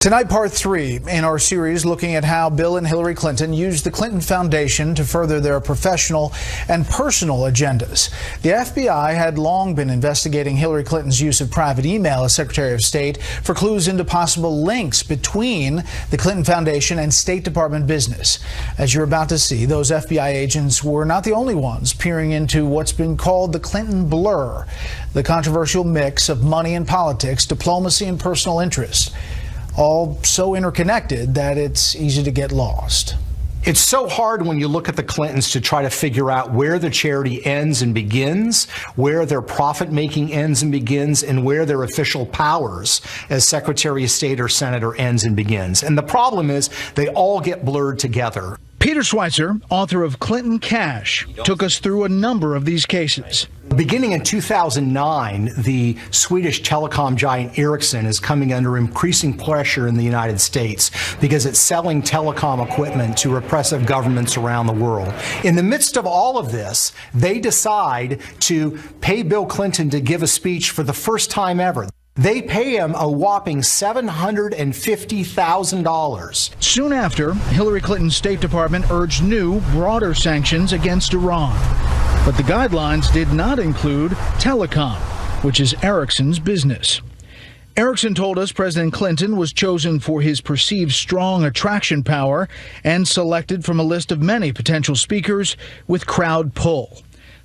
Tonight, part 3 in our series looking at how Bill and Hillary Clinton used the Clinton Foundation to further their professional and personal agendas. The FBI had long been investigating Hillary Clinton's use of private email as Secretary of State for clues into possible links between the Clinton Foundation and State Department business. As you're about to see, those FBI agents were not the only ones peering into what's been called the Clinton blur, the controversial mix of money and politics, diplomacy and personal interest. All so interconnected that it's easy to get lost. It's so hard when you look at the Clintons to try to figure out where their charity ends and begins, where their profit-making ends and begins, and where their official powers as Secretary of State or Senator ends and begins. And the problem is they all get blurred together. Peter Schweizer, author of Clinton Cash, took us through a number of these cases. Beginning in 2009, the Swedish telecom giant Ericsson is coming under increasing pressure in the United States because it's selling telecom equipment to repressive governments around the world. In the midst of all of this, they decide to pay Bill Clinton to give a speech for the first time ever. They pay him a whopping $750,000. Soon after, Hillary Clinton's State Department urged new, broader sanctions against Iran. But the guidelines did not include telecom, which is Ericsson's business. Ericsson told us President Clinton was chosen for his perceived strong attraction power and selected from a list of many potential speakers with crowd pull.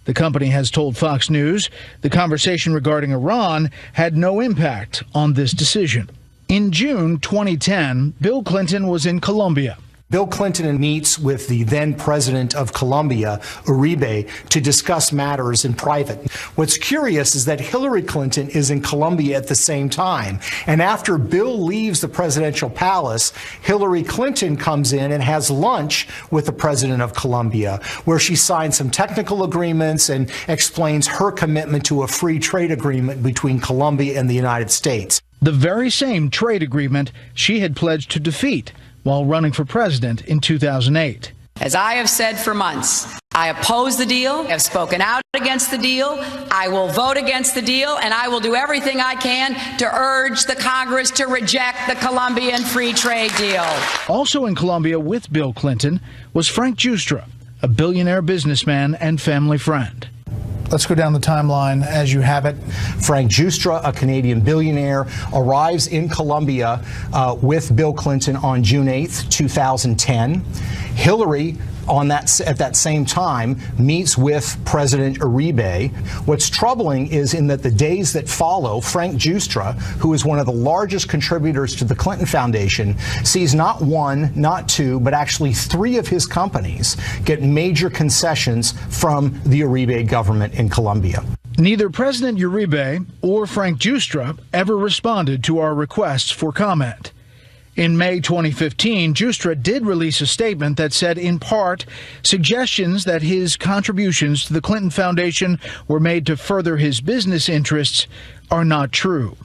The company has told Fox News the conversation regarding Iran had no impact on this decision. In June 2010, Bill Clinton was in Colombia. Bill Clinton meets with the then president of Colombia, Uribe, to discuss matters in private. What's curious is that Hillary Clinton is in Colombia at the same time. And after Bill leaves the presidential palace, Hillary Clinton comes in and has lunch with the president of Colombia, where she signs some technical agreements and explains her commitment to a free trade agreement between Colombia and the United States. The very same trade agreement she had pledged to defeat while running for president in 2008. As I have said for months, I oppose the deal, I have spoken out against the deal, I will vote against the deal, and I will do everything I can to urge the Congress to reject the Colombian free trade deal. Also in Colombia with Bill Clinton was Frank Giustra, a billionaire businessman and family friend. Let's go down the timeline as you have it. Frank Giustra, a Canadian billionaire, arrives in Colombia with Bill Clinton on June 8th, 2010. Hillary, at that same time, meets with President Uribe. What's troubling is in that the days that follow, Frank Giustra, who is one of the largest contributors to the Clinton Foundation, sees not one, not two, but actually 3 of his companies get major concessions from the Uribe government in Colombia. Neither President Uribe or Frank Giustra ever responded to our requests for comment. In May 2015, Giustra did release a statement that said, in part, suggestions that his contributions to the Clinton Foundation were made to further his business interests are not true.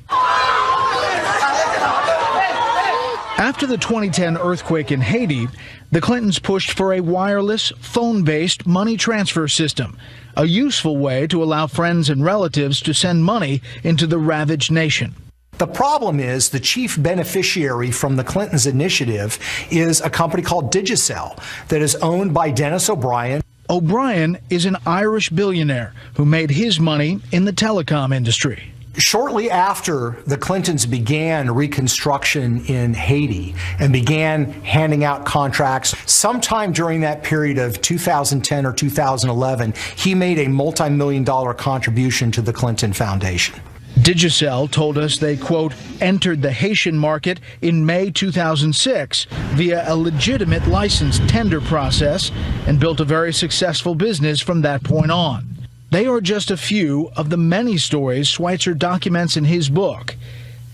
After the 2010 earthquake in Haiti, the Clintons pushed for a wireless, phone-based money transfer system, a useful way to allow friends and relatives to send money into the ravaged nation. The problem is the chief beneficiary from the Clintons' initiative is a company called Digicel that is owned by Dennis O'Brien. O'Brien is an Irish billionaire who made his money in the telecom industry. Shortly after the Clintons began reconstruction in Haiti and began handing out contracts, sometime during that period of 2010 or 2011, he made a multi-million-dollar contribution to the Clinton Foundation. Digicel told us they, quote, entered the Haitian market in May 2006 via a legitimate license tender process and built a very successful business from that point on. They are just a few of the many stories Schweizer documents in his book.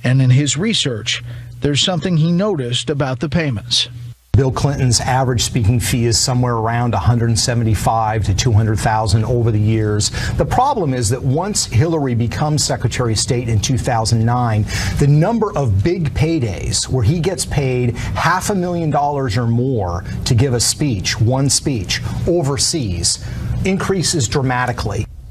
And in his research, there's something he noticed about the payments. Bill Clinton's average speaking fee is somewhere around $175,000 to $200,000 over the years. The problem is that once Hillary becomes Secretary of State in 2009, the number of big paydays where he gets paid $500,000 or more to give a speech, one speech, overseas, increases dramatically.